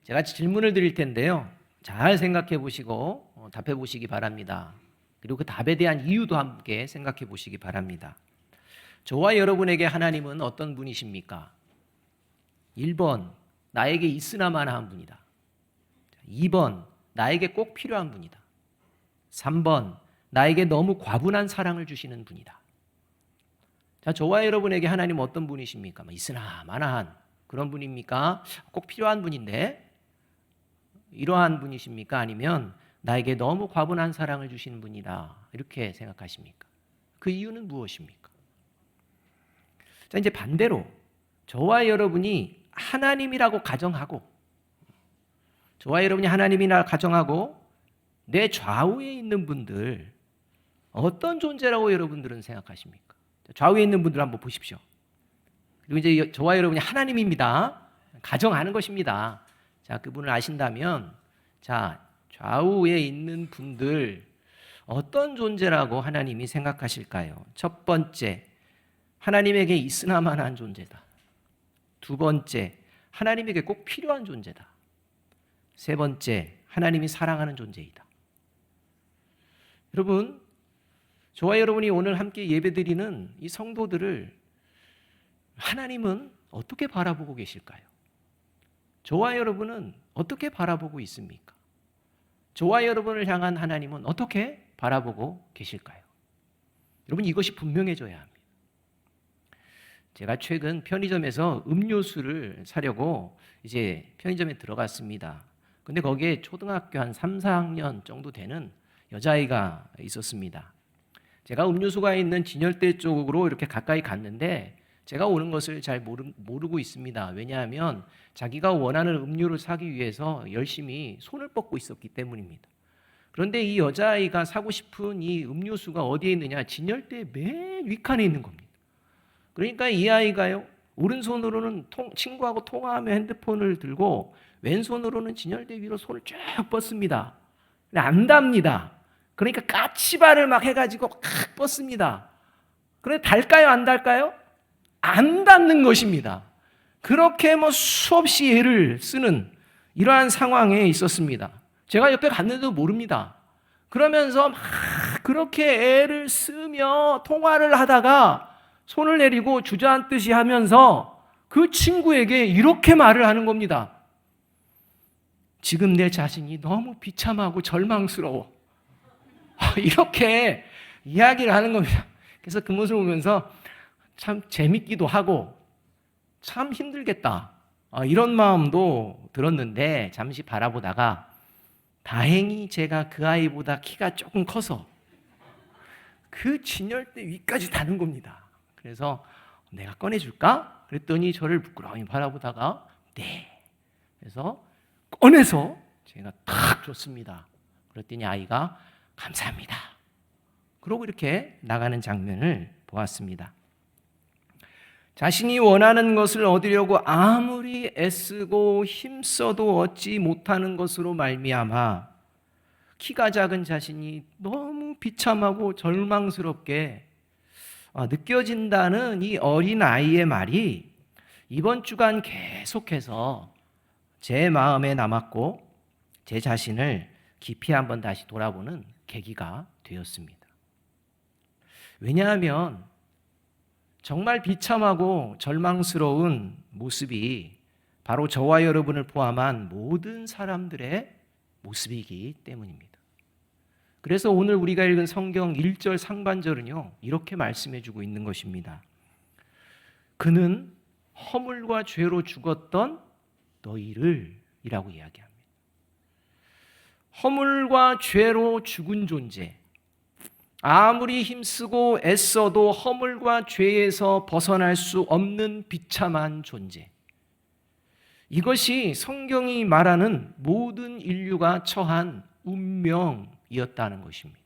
제가 질문을 드릴 텐데요. 잘 생각해 보시고 답해 보시기 바랍니다. 그리고 그 답에 대한 이유도 함께 생각해 보시기 바랍니다. 저와 여러분에게 하나님은 어떤 분이십니까? 1번, 나에게 있으나마나 한 분이다. 2번, 나에게 꼭 필요한 분이다. 3번, 나에게 너무 과분한 사랑을 주시는 분이다. 자, 저와 여러분에게 하나님은 어떤 분이십니까? 있으나마나한 그런 분입니까? 꼭 필요한 분인데 이러한 분이십니까? 아니면 나에게 너무 과분한 사랑을 주시는 분이다. 이렇게 생각하십니까? 그 이유는 무엇입니까? 자, 이제 반대로 저와 여러분이 하나님이라고 가정하고 내 좌우에 있는 분들 어떤 존재라고 여러분들은 생각하십니까? 좌우에 있는 분들 한번 보십시오. 그리고 이제 저와 여러분이 하나님입니다. 가정하는 것입니다. 자, 그분을 아신다면 자, 좌우에 있는 분들 어떤 존재라고 하나님이 생각하실까요? 첫 번째, 하나님에게 있으나마나한 존재다. 두 번째, 하나님에게 꼭 필요한 존재다. 세 번째, 하나님이 사랑하는 존재이다. 여러분, 저와 여러분이 오늘 함께 예배드리는 이 성도들을 하나님은 어떻게 바라보고 계실까요? 저와 여러분은 어떻게 바라보고 있습니까? 저와 여러분을 향한 하나님은 어떻게 바라보고 계실까요? 여러분, 이것이 분명해져야 합니다. 제가 최근 편의점에서 음료수를 사려고 이제 편의점에 들어갔습니다. 근데 거기에 초등학교 한 3, 4학년 정도 되는 여자아이가 있었습니다. 제가 음료수가 있는 진열대 쪽으로 이렇게 가까이 갔는데 제가 오는 것을 잘 모르고 있습니다. 왜냐하면 자기가 원하는 음료를 사기 위해서 열심히 손을 뻗고 있었기 때문입니다. 그런데 이 여자아이가 사고 싶은 이 음료수가 어디에 있느냐? 진열대 맨 윗칸에 있는 겁니다. 그러니까 이 아이가요, 오른손으로는 친구하고 통화하며 핸드폰을 들고 왼손으로는 진열대 위로 손을 쭉 뻗습니다. 근데 안 닿습니다. 그러니까 까치발을 막 해가지고 칵 뻗습니다. 그런데 닿을까요? 안 닿을까요? 안 닿는 것입니다. 그렇게 수없이 애를 쓰는 이러한 상황에 있었습니다. 제가 옆에 갔는데도 모릅니다. 그러면서 막 그렇게 애를 쓰며 통화를 하다가 손을 내리고 주저앉듯이 하면서 그 친구에게 이렇게 말을 하는 겁니다. 지금 내 자신이 너무 비참하고 절망스러워. 이렇게 이야기를 하는 겁니다. 그래서 그 모습을 보면서 참 재밌기도 하고 참 힘들겠다. 이런 마음도 들었는데 잠시 바라보다가 다행히 제가 그 아이보다 키가 조금 커서 그 진열대 위까지 닿는 겁니다. 그래서 내가 꺼내줄까? 그랬더니 저를 부끄러움이 바라보다가 네. 그래서 꺼내서 제가 탁 줬습니다. 그랬더니 아이가 감사합니다. 그러고 이렇게 나가는 장면을 보았습니다. 자신이 원하는 것을 얻으려고 아무리 애쓰고 힘써도 얻지 못하는 것으로 말미암아 키가 작은 자신이 너무 비참하고 절망스럽게 느껴진다는 이 어린 아이의 말이 이번 주간 계속해서 제 마음에 남았고 제 자신을 깊이 한번 다시 돌아보는 계기가 되었습니다. 왜냐하면 정말 비참하고 절망스러운 모습이 바로 저와 여러분을 포함한 모든 사람들의 모습이기 때문입니다. 그래서 오늘 우리가 읽은 성경 1절 상반절은요, 이렇게 말씀해주고 있는 것입니다. 그는 허물과 죄로 죽었던 너희를 이라고 이야기합니다. 허물과 죄로 죽은 존재, 아무리 힘쓰고 애써도 허물과 죄에서 벗어날 수 없는 비참한 존재, 이것이 성경이 말하는 모든 인류가 처한 운명이었다는 것입니다.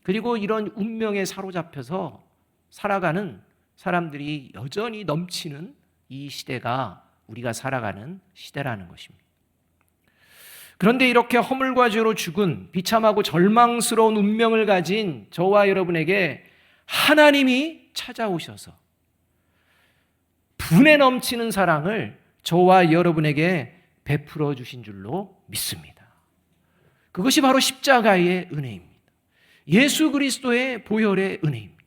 그리고 이런 운명에 사로잡혀서 살아가는 사람들이 여전히 넘치는 이 시대가 우리가 살아가는 시대라는 것입니다. 그런데 이렇게 허물과 죄로 죽은 비참하고 절망스러운 운명을 가진 저와 여러분에게 하나님이 찾아오셔서 분에 넘치는 사랑을 저와 여러분에게 베풀어 주신 줄로 믿습니다. 그것이 바로 십자가의 은혜입니다. 예수 그리스도의 보혈의 은혜입니다.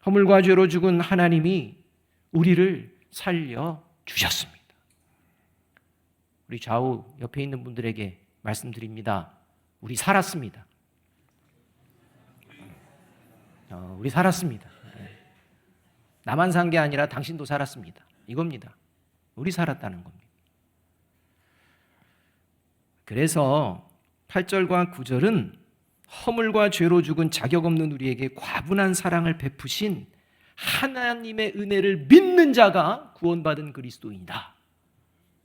허물과 죄로 죽은 하나님이 우리를 살려 주셨습니다. 우리 좌우 옆에 있는 분들에게 말씀드립니다. 우리 살았습니다. 우리 살았습니다. 나만 산 게 아니라 당신도 살았습니다. 이겁니다. 우리 살았다는 겁니다. 그래서 8절과 9절은 허물과 죄로 죽은 자격 없는 우리에게 과분한 사랑을 베푸신 하나님의 은혜를 믿는 자가 구원받은 그리스도인이다.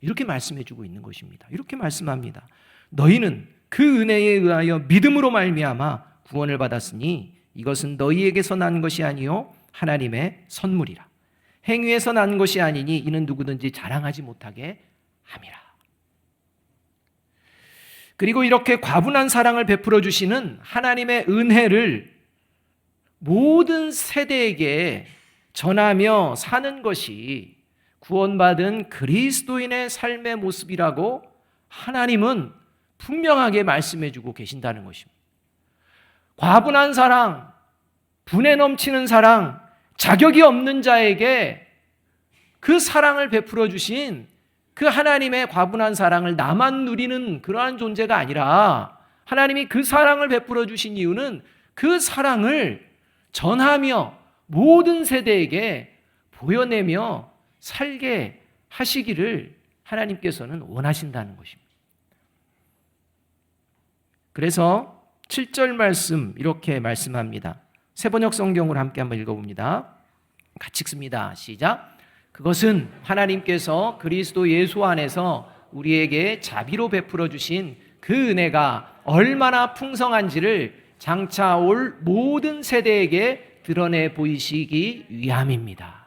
이렇게 말씀해주고 있는 것입니다. 이렇게 말씀합니다. 너희는 그 은혜에 의하여 믿음으로 말미암아 구원을 받았으니 이것은 너희에게서 난 것이 아니요 하나님의 선물이라. 행위에서 난 것이 아니니 이는 누구든지 자랑하지 못하게 함이라. 그리고 이렇게 과분한 사랑을 베풀어 주시는 하나님의 은혜를 모든 세대에게 전하며 사는 것이 구원받은 그리스도인의 삶의 모습이라고 하나님은 분명하게 말씀해 주고 계신다는 것입니다. 과분한 사랑, 분에 넘치는 사랑, 자격이 없는 자에게 그 사랑을 베풀어 주신 그 하나님의 과분한 사랑을 나만 누리는 그러한 존재가 아니라 하나님이 그 사랑을 베풀어 주신 이유는 그 사랑을 전하며 모든 세대에게 보여내며 살게 하시기를 하나님께서는 원하신다는 것입니다. 그래서 7절 말씀 이렇게 말씀합니다. 새번역 성경으로 함께 한번 읽어봅니다. 같이 읽습니다. 시작. 그것은 하나님께서 그리스도 예수 안에서 우리에게 자비로 베풀어 주신 그 은혜가 얼마나 풍성한지를 장차 올 모든 세대에게 드러내 보이시기 위함입니다.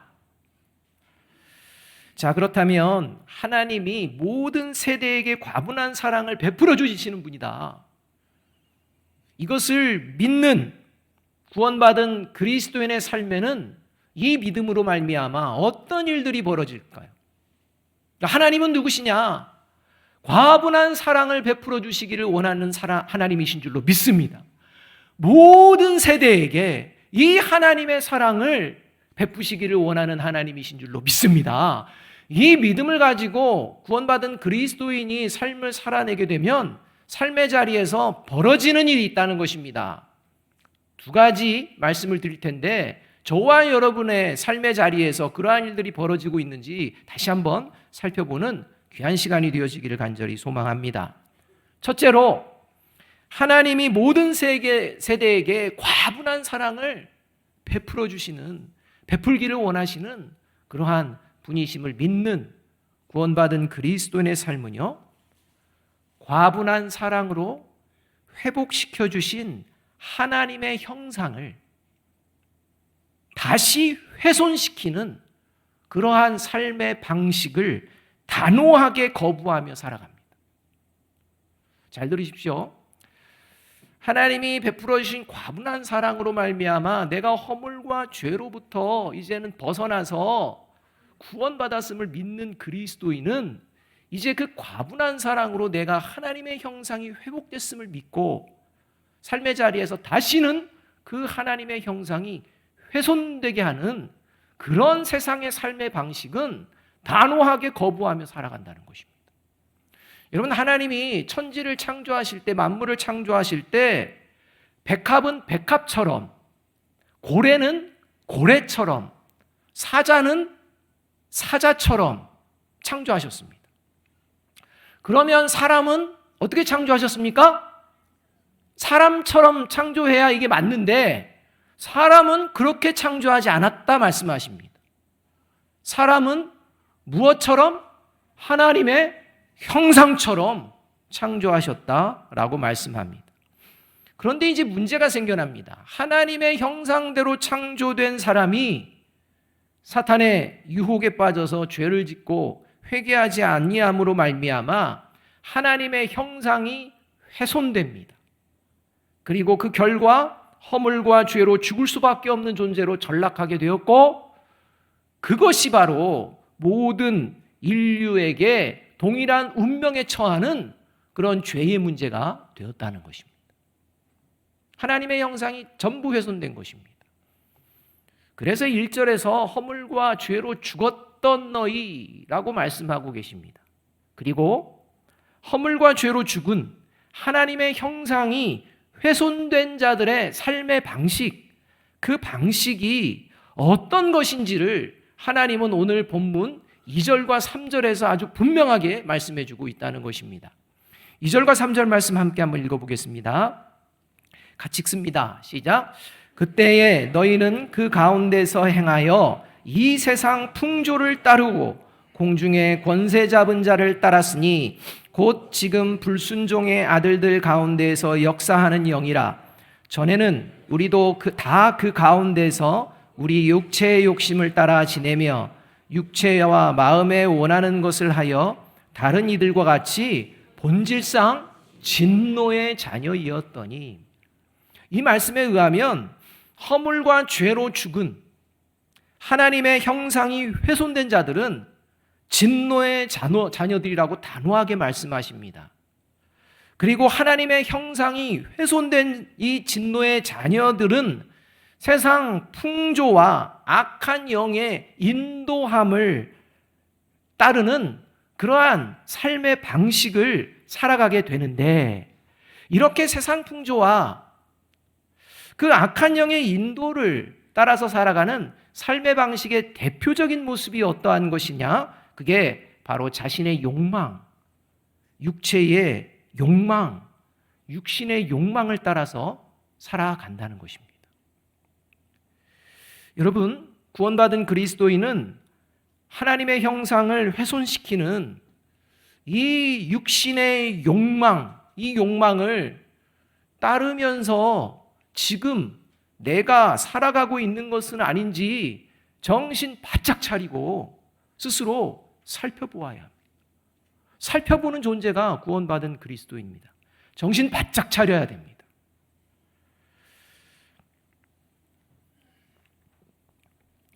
자, 그렇다면 하나님이 모든 세대에게 과분한 사랑을 베풀어 주시는 분이다. 이것을 믿는 구원받은 그리스도인의 삶에는 이 믿음으로 말미암아 어떤 일들이 벌어질까요? 하나님은 누구시냐? 과분한 사랑을 베풀어 주시기를 원하는 하나님이신 줄로 믿습니다. 모든 세대에게 이 하나님의 사랑을 베푸시기를 원하는 하나님이신 줄로 믿습니다. 이 믿음을 가지고 구원받은 그리스도인이 삶을 살아내게 되면 삶의 자리에서 벌어지는 일이 있다는 것입니다. 두 가지 말씀을 드릴 텐데 저와 여러분의 삶의 자리에서 그러한 일들이 벌어지고 있는지 다시 한번 살펴보는 귀한 시간이 되어지기를 간절히 소망합니다. 첫째로 하나님이 모든 세대에게 과분한 사랑을 베풀어 주시는, 베풀기를 원하시는 그러한 분이심을 믿는 구원받은 그리스도인의 삶은요, 과분한 사랑으로 회복시켜 주신 하나님의 형상을 다시 훼손시키는 그러한 삶의 방식을 단호하게 거부하며 살아갑니다. 잘 들으십시오. 하나님이 베풀어 주신 과분한 사랑으로 말미암아 내가 허물과 죄로부터 이제는 벗어나서 구원받았음을 믿는 그리스도인은 이제 그 과분한 사랑으로 내가 하나님의 형상이 회복됐음을 믿고 삶의 자리에서 다시는 그 하나님의 형상이 훼손되게 하는 그런 세상의 삶의 방식은 단호하게 거부하며 살아간다는 것입니다. 여러분, 하나님이 천지를 창조하실 때, 만물을 창조하실 때 백합은 백합처럼, 고래는 고래처럼, 사자는 사자처럼 창조하셨습니다. 그러면 사람은 어떻게 창조하셨습니까? 사람처럼 창조해야 이게 맞는데 사람은 그렇게 창조하지 않았다 말씀하십니다. 사람은 무엇처럼? 하나님의 형상처럼 창조하셨다라고 말씀합니다. 그런데 이제 문제가 생겨납니다. 하나님의 형상대로 창조된 사람이 사탄의 유혹에 빠져서 죄를 짓고 회개하지 아니함으로 말미암아 하나님의 형상이 훼손됩니다. 그리고 그 결과 허물과 죄로 죽을 수밖에 없는 존재로 전락하게 되었고, 그것이 바로 모든 인류에게 동일한 운명에 처하는 그런 죄의 문제가 되었다는 것입니다. 하나님의 형상이 전부 훼손된 것입니다. 그래서 1절에서 허물과 죄로 죽었던 너희라고 말씀하고 계십니다. 그리고 허물과 죄로 죽은 하나님의 형상이 훼손된 자들의 삶의 방식, 그 방식이 어떤 것인지를 하나님은 오늘 본문 2절과 3절에서 아주 분명하게 말씀해 주고 있다는 것입니다. 2절과 3절 말씀 함께 한번 읽어보겠습니다. 같이 읽습니다. 시작. 그때에 너희는 그 가운데서 행하여 이 세상 풍조를 따르고 공중의 권세 잡은 자를 따랐으니 곧 지금 불순종의 아들들 가운데에서 역사하는 영이라. 전에는 우리도 다 그 가운데서 우리 육체의 욕심을 따라 지내며 육체와 마음에 원하는 것을 하여 다른 이들과 같이 본질상 진노의 자녀이었더니. 이 말씀에 의하면 허물과 죄로 죽은 하나님의 형상이 훼손된 자들은 진노의 자녀들이라고 단호하게 말씀하십니다. 그리고 하나님의 형상이 훼손된 이 진노의 자녀들은 세상 풍조와 악한 영의 인도함을 따르는 그러한 삶의 방식을 살아가게 되는데, 이렇게 세상 풍조와 그 악한 영의 인도를 따라서 살아가는 삶의 방식의 대표적인 모습이 어떠한 것이냐? 그게 바로 자신의 욕망, 육체의 욕망, 육신의 욕망을 따라서 살아간다는 것입니다. 여러분, 구원받은 그리스도인은 하나님의 형상을 훼손시키는 이 육신의 욕망, 이 욕망을 따르면서 지금 내가 살아가고 있는 것은 아닌지 정신 바짝 차리고 스스로 살펴보아야 합니다. 살펴보는 존재가 구원받은 그리스도입니다. 정신 바짝 차려야 됩니다.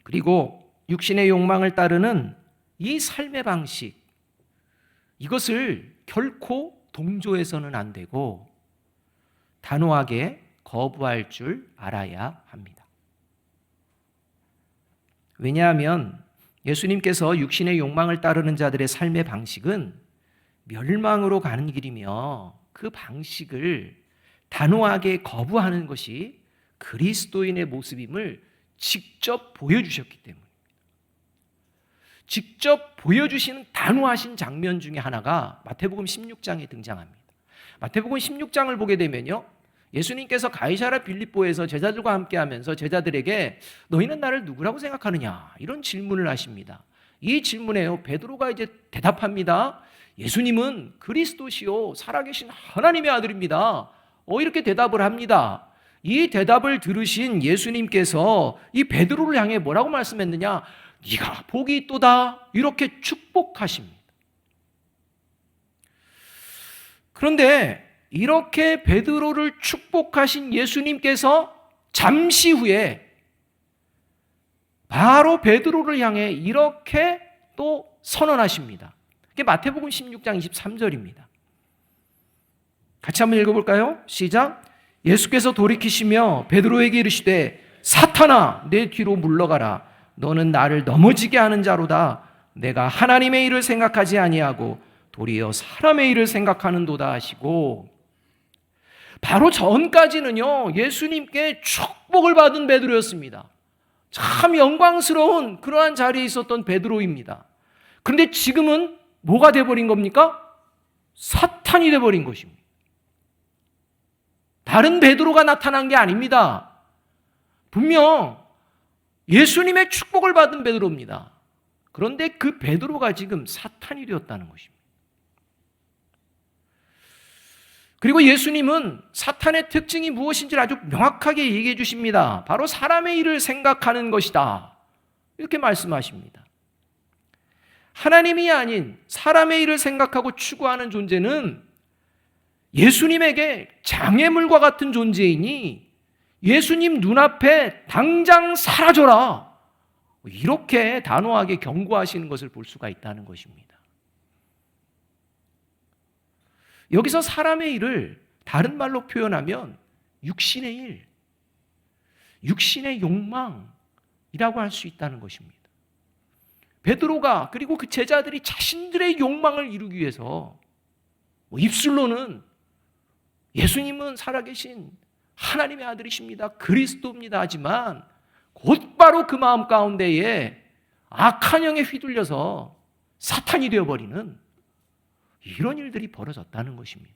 그리고 육신의 욕망을 따르는 이 삶의 방식, 이것을 결코 동조해서는 안 되고 단호하게 거부할 줄 알아야 합니다. 왜냐하면 예수님께서 육신의 욕망을 따르는 자들의 삶의 방식은 멸망으로 가는 길이며 그 방식을 단호하게 거부하는 것이 그리스도인의 모습임을 직접 보여주셨기 때문입니다. 직접 보여주신 단호하신 장면 중에 하나가 마태복음 16장에 등장합니다. 마태복음 16장을 보게 되면요, 예수님께서 가이사랴 빌립보에서 제자들과 함께하면서 제자들에게 너희는 나를 누구라고 생각하느냐, 이런 질문을 하십니다. 이 질문에요, 베드로가 이제 대답합니다. 예수님은 그리스도시요 살아계신 하나님의 아들입니다. 이렇게 대답을 합니다. 이 대답을 들으신 예수님께서 이 베드로를 향해 뭐라고 말씀했느냐? 네가 복이 있도다, 이렇게 축복하십니다. 그런데 이렇게 베드로를 축복하신 예수님께서 잠시 후에 바로 베드로를 향해 이렇게 또 선언하십니다. 그게 마태복음 16장 23절입니다. 같이 한번 읽어볼까요? 시작. 예수께서 돌이키시며 베드로에게 이르시되 사탄아, 내 뒤로 물러가라. 너는 나를 넘어지게 하는 자로다. 내가 하나님의 일을 생각하지 아니하고 도리어 사람의 일을 생각하는도다 하시고, 바로 전까지는요, 예수님께 축복을 받은 베드로였습니다. 참 영광스러운 그러한 자리에 있었던 베드로입니다. 그런데 지금은 뭐가 돼버린 겁니까? 사탄이 돼버린 것입니다. 다른 베드로가 나타난 게 아닙니다. 분명 예수님의 축복을 받은 베드로입니다. 그런데 그 베드로가 지금 사탄이 되었다는 것입니다. 그리고 예수님은 사탄의 특징이 무엇인지를 아주 명확하게 얘기해 주십니다. 바로 사람의 일을 생각하는 것이다, 이렇게 말씀하십니다. 하나님이 아닌 사람의 일을 생각하고 추구하는 존재는 예수님에게 장애물과 같은 존재이니 예수님 눈앞에 당장 사라져라, 이렇게 단호하게 경고하시는 것을 볼 수가 있다는 것입니다. 여기서 사람의 일을 다른 말로 표현하면 육신의 일, 육신의 욕망이라고 할 수 있다는 것입니다. 베드로가 그리고 그 제자들이 자신들의 욕망을 이루기 위해서 입술로는 예수님은 살아계신 하나님의 아들이십니다, 그리스도입니다 하지만 곧바로 그 마음 가운데에 악한 영에 휘둘려서 사탄이 되어버리는 이런 일들이 벌어졌다는 것입니다.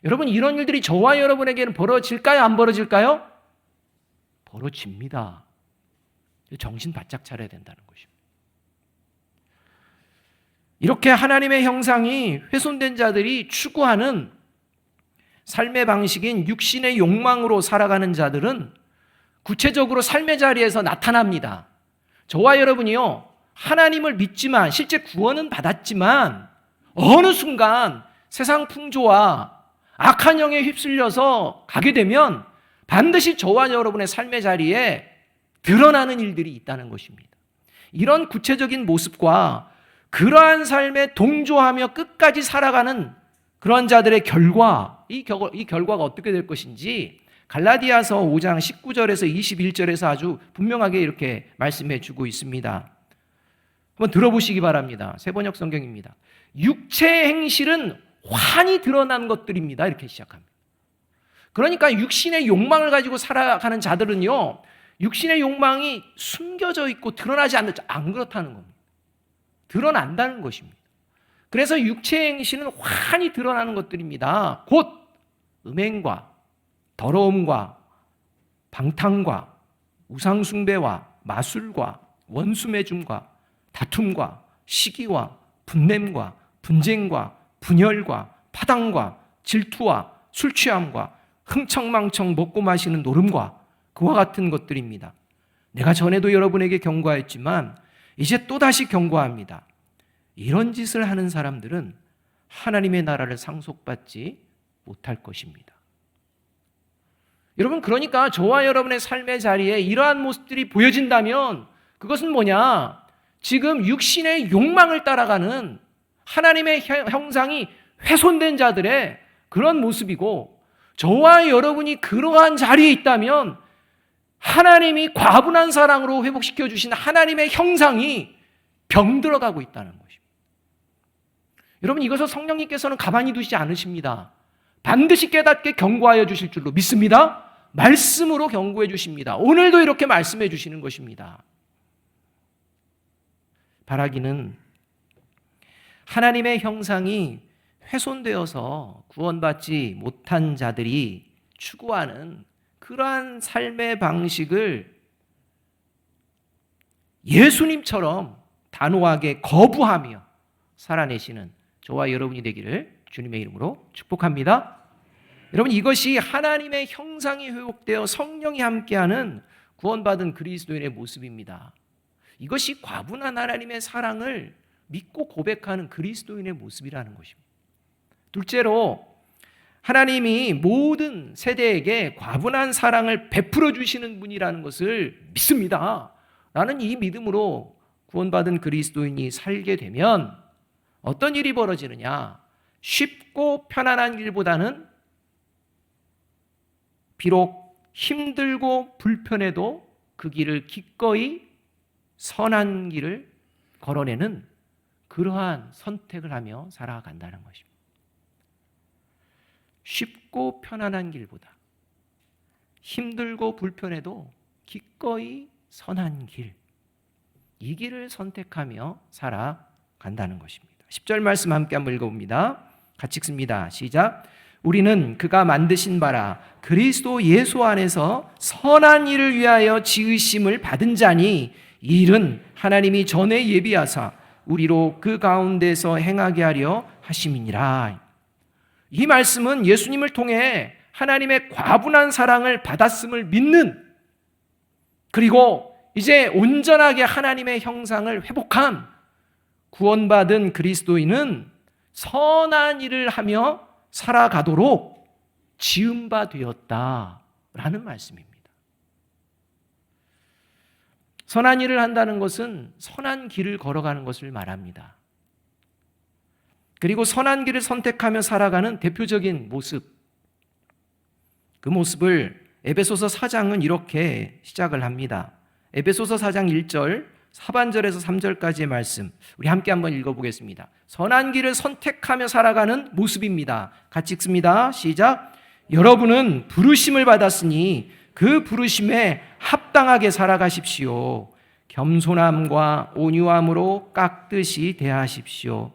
여러분, 이런 일들이 저와 여러분에게는 벌어질까요? 안 벌어질까요? 벌어집니다. 정신 바짝 차려야 된다는 것입니다. 이렇게 하나님의 형상이 훼손된 자들이 추구하는 삶의 방식인 육신의 욕망으로 살아가는 자들은 구체적으로 삶의 자리에서 나타납니다. 저와 여러분이요, 하나님을 믿지만 실제 구원은 받았지만 어느 순간 세상 풍조와 악한 영에 휩쓸려서 가게 되면 반드시 저와 여러분의 삶의 자리에 드러나는 일들이 있다는 것입니다. 이런 구체적인 모습과 그러한 삶에 동조하며 끝까지 살아가는 그런 자들의 결과, 이 결과가 어떻게 될 것인지 갈라디아서 5장 19절에서 21절에서 아주 분명하게 이렇게 말씀해 주고 있습니다. 한번 들어보시기 바랍니다. 세번역 성경입니다. 육체의 행실은 환히 드러난 것들입니다. 이렇게 시작합니다. 그러니까 육신의 욕망을 가지고 살아가는 자들은요, 육신의 욕망이 숨겨져 있고 드러나지 안 그렇다는 겁니다. 드러난다는 것입니다. 그래서 육체의 행실은 환히 드러나는 것들입니다. 곧 음행과 더러움과 방탕과 우상숭배와 마술과 원수매줌과 다툼과 시기와 분냄과 분쟁과 분열과 파당과 질투와 술취함과 흥청망청 먹고 마시는 노름과 그와 같은 것들입니다. 내가 전에도 여러분에게 경고하였지만 이제 또다시 경고합니다. 이런 짓을 하는 사람들은 하나님의 나라를 상속받지 못할 것입니다. 여러분, 그러니까 저와 여러분의 삶의 자리에 이러한 모습들이 보여진다면 그것은 뭐냐? 지금 육신의 욕망을 따라가는 하나님의 형상이 훼손된 자들의 그런 모습이고, 저와 여러분이 그러한 자리에 있다면 하나님이 과분한 사랑으로 회복시켜 주신 하나님의 형상이 병들어가고 있다는 것입니다. 여러분, 이것을 성령님께서는 가만히 두시지 않으십니다. 반드시 깨닫게 경고하여 주실 줄로 믿습니다. 말씀으로 경고해 주십니다. 오늘도 이렇게 말씀해 주시는 것입니다. 바라기는 하나님의 형상이 훼손되어서 구원받지 못한 자들이 추구하는 그러한 삶의 방식을 예수님처럼 단호하게 거부하며 살아내시는 저와 여러분이 되기를 주님의 이름으로 축복합니다. 여러분, 이것이 하나님의 형상이 회복되어 성령이 함께하는 구원받은 그리스도인의 모습입니다. 이것이 과분한 하나님의 사랑을 믿고 고백하는 그리스도인의 모습이라는 것입니다. 둘째로, 하나님이 모든 세대에게 과분한 사랑을 베풀어 주시는 분이라는 것을 믿습니다. 라는 이 믿음으로 구원받은 그리스도인이 살게 되면 어떤 일이 벌어지느냐? 쉽고 편안한 길보다는 비록 힘들고 불편해도 그 길을 기꺼이 선한 길을 걸어내는 그러한 선택을 하며 살아간다는 것입니다. 쉽고 편안한 길보다 힘들고 불편해도 기꺼이 선한 길, 이 길을 선택하며 살아간다는 것입니다. 10절 말씀 함께 한번 읽어봅니다. 같이 읽습니다. 시작. 우리는 그가 만드신 바라 그리스도 예수 안에서 선한 일을 위하여 지으심을 받은 자니 이 일은 하나님이 전에 예비하사 우리로 그 가운데서 행하게 하려 하심이니라. 이 말씀은 예수님을 통해 하나님의 과분한 사랑을 받았음을 믿는, 그리고 이제 온전하게 하나님의 형상을 회복한 구원받은 그리스도인은 선한 일을 하며 살아가도록 지음바 되었다라는 말씀입니다. 선한 일을 한다는 것은 선한 길을 걸어가는 것을 말합니다. 그리고 선한 길을 선택하며 살아가는 대표적인 모습, 그 모습을 에베소서 4장은 이렇게 시작을 합니다. 에베소서 4장 1절 하반절에서 3절까지의 말씀, 우리 함께 한번 읽어보겠습니다. 선한 길을 선택하며 살아가는 모습입니다. 같이 읽습니다. 시작. 여러분은 부르심을 받았으니 그 부르심에 합당하게 살아가십시오. 겸손함과 온유함으로 깍듯이 대하십시오.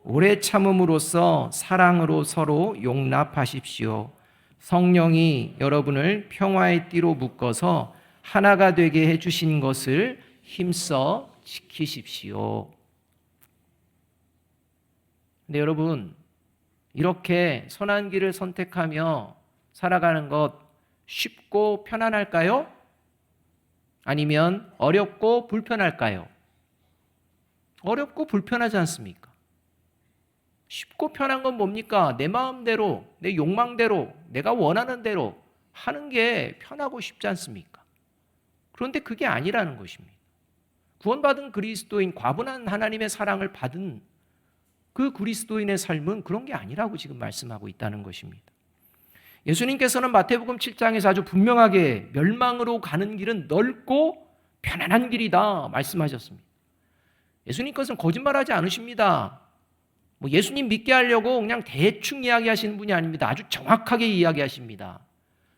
오래 참음으로써 사랑으로 서로 용납하십시오. 성령이 여러분을 평화의 띠로 묶어서 하나가 되게 해주신 것을 힘써 지키십시오. 근데 여러분, 이렇게 선한 길을 선택하며 살아가는 것 쉽고 편안할까요? 아니면 어렵고 불편할까요? 어렵고 불편하지 않습니까? 쉽고 편한 건 뭡니까? 내 마음대로, 내 욕망대로, 내가 원하는 대로 하는 게 편하고 쉽지 않습니까? 그런데 그게 아니라는 것입니다. 구원받은 그리스도인, 과분한 하나님의 사랑을 받은 그 그리스도인의 삶은 그런 게 아니라고 지금 말씀하고 있다는 것입니다. 예수님께서는 마태복음 7장에서 아주 분명하게 멸망으로 가는 길은 넓고 편안한 길이다 말씀하셨습니다. 예수님께서는 거짓말하지 않으십니다. 예수님 믿게 하려고 그냥 대충 이야기하시는 분이 아닙니다. 아주 정확하게 이야기하십니다.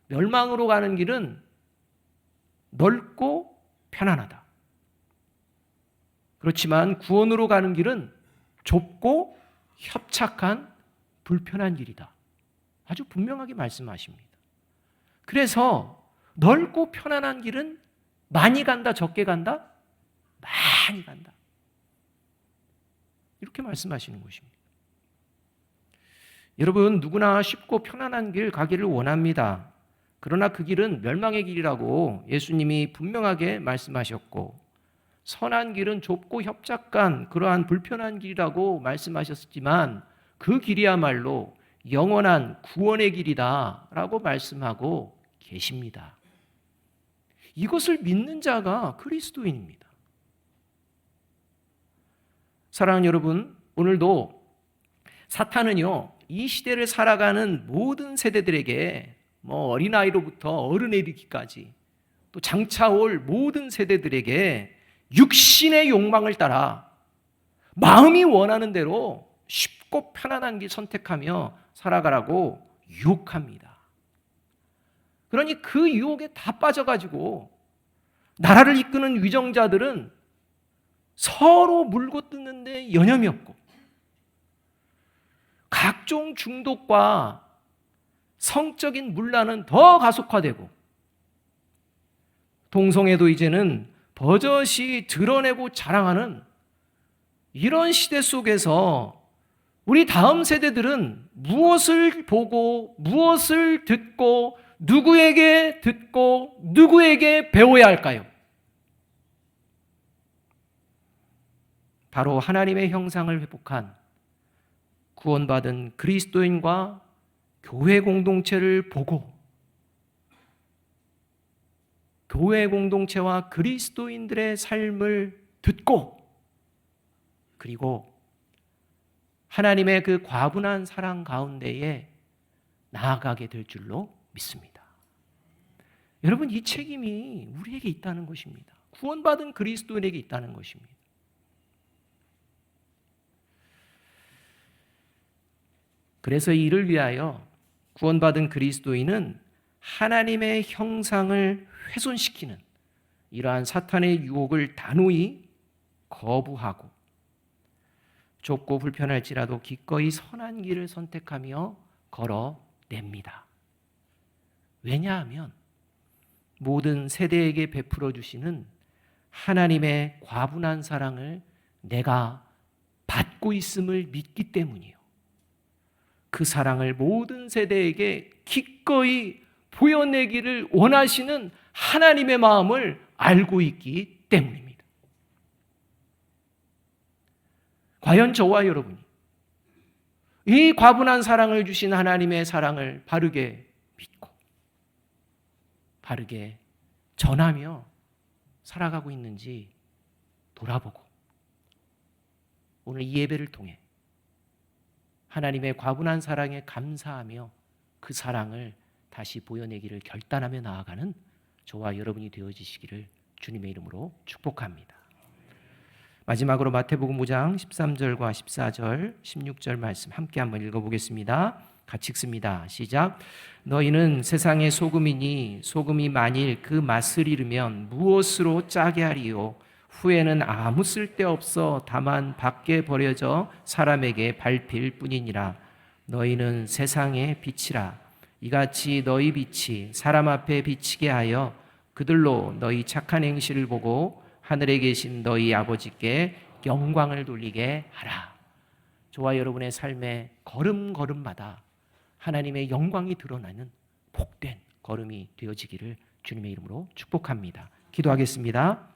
멸망으로 가는 길은 넓고 편안하다. 그렇지만 구원으로 가는 길은 좁고 협착한 불편한 길이다. 아주 분명하게 말씀하십니다. 그래서 넓고 편안한 길은 많이 간다, 적게 간다? 많이 간다. 이렇게 말씀하시는 것입니다. 여러분, 누구나 쉽고 편안한 길 가기를 원합니다. 그러나 그 길은 멸망의 길이라고 예수님이 분명하게 말씀하셨고, 선한 길은 좁고 협착한 그러한 불편한 길이라고 말씀하셨지만 그 길이야말로 영원한 구원의 길이다라고 말씀하고 계십니다. 이것을 믿는 자가 그리스도인입니다. 사랑하는 여러분, 오늘도 사탄은요, 이 시대를 살아가는 모든 세대들에게 어린아이로부터 어른에 이르기까지 또 장차 올 모든 세대들에게 육신의 욕망을 따라 마음이 원하는 대로 쉽고 편안한 길 선택하며 살아가라고 유혹합니다. 그러니 그 유혹에 다 빠져가지고 나라를 이끄는 위정자들은 서로 물고 뜯는데 여념이 없고 각종 중독과 성적인 문란은 더 가속화되고 동성애도 이제는 버젓이 드러내고 자랑하는 이런 시대 속에서 우리 다음 세대들은 무엇을 보고 무엇을 듣고 누구에게 듣고 누구에게 배워야 할까요? 바로 하나님의 형상을 회복한 구원받은 그리스도인과 교회 공동체를 보고 교회 공동체와 그리스도인들의 삶을 듣고 그리고 하나님의 그 과분한 사랑 가운데에 나아가게 될 줄로 믿습니다. 여러분, 이 책임이 우리에게 있다는 것입니다. 구원받은 그리스도인에게 있다는 것입니다. 그래서 이를 위하여 구원받은 그리스도인은 하나님의 형상을 훼손시키는 이러한 사탄의 유혹을 단호히 거부하고 좁고 불편할지라도 기꺼이 선한 길을 선택하며 걸어냅니다. 왜냐하면 모든 세대에게 베풀어 주시는 하나님의 과분한 사랑을 내가 받고 있음을 믿기 때문이에요. 그 사랑을 모든 세대에게 기꺼이 보여내기를 원하시는 하나님의 마음을 알고 있기 때문입니다. 과연 저와 여러분이 이 과분한 사랑을 주신 하나님의 사랑을 바르게 믿고 바르게 전하며 살아가고 있는지 돌아보고 오늘 이 예배를 통해 하나님의 과분한 사랑에 감사하며 그 사랑을 다시 보여내기를 결단하며 나아가는 저와 여러분이 되어지시기를 주님의 이름으로 축복합니다. 마지막으로 마태복음 5장 13절과 14절, 16절 말씀 함께 한번 읽어보겠습니다. 같이 읽습니다. 시작. 너희는 세상의 소금이니 소금이 만일 그 맛을 잃으면 무엇으로 짜게 하리요? 후에는 아무 쓸데없어 다만 밖에 버려져 사람에게 밟힐 뿐이니라. 너희는 세상의 빛이라. 이같이 너희 빛이 사람 앞에 비치게 하여 그들로 너희 착한 행실을 보고 하늘에 계신 너희 아버지께 영광을 돌리게 하라. 저와 여러분의 삶의 걸음걸음마다 하나님의 영광이 드러나는 복된 걸음이 되어지기를 주님의 이름으로 축복합니다. 기도하겠습니다.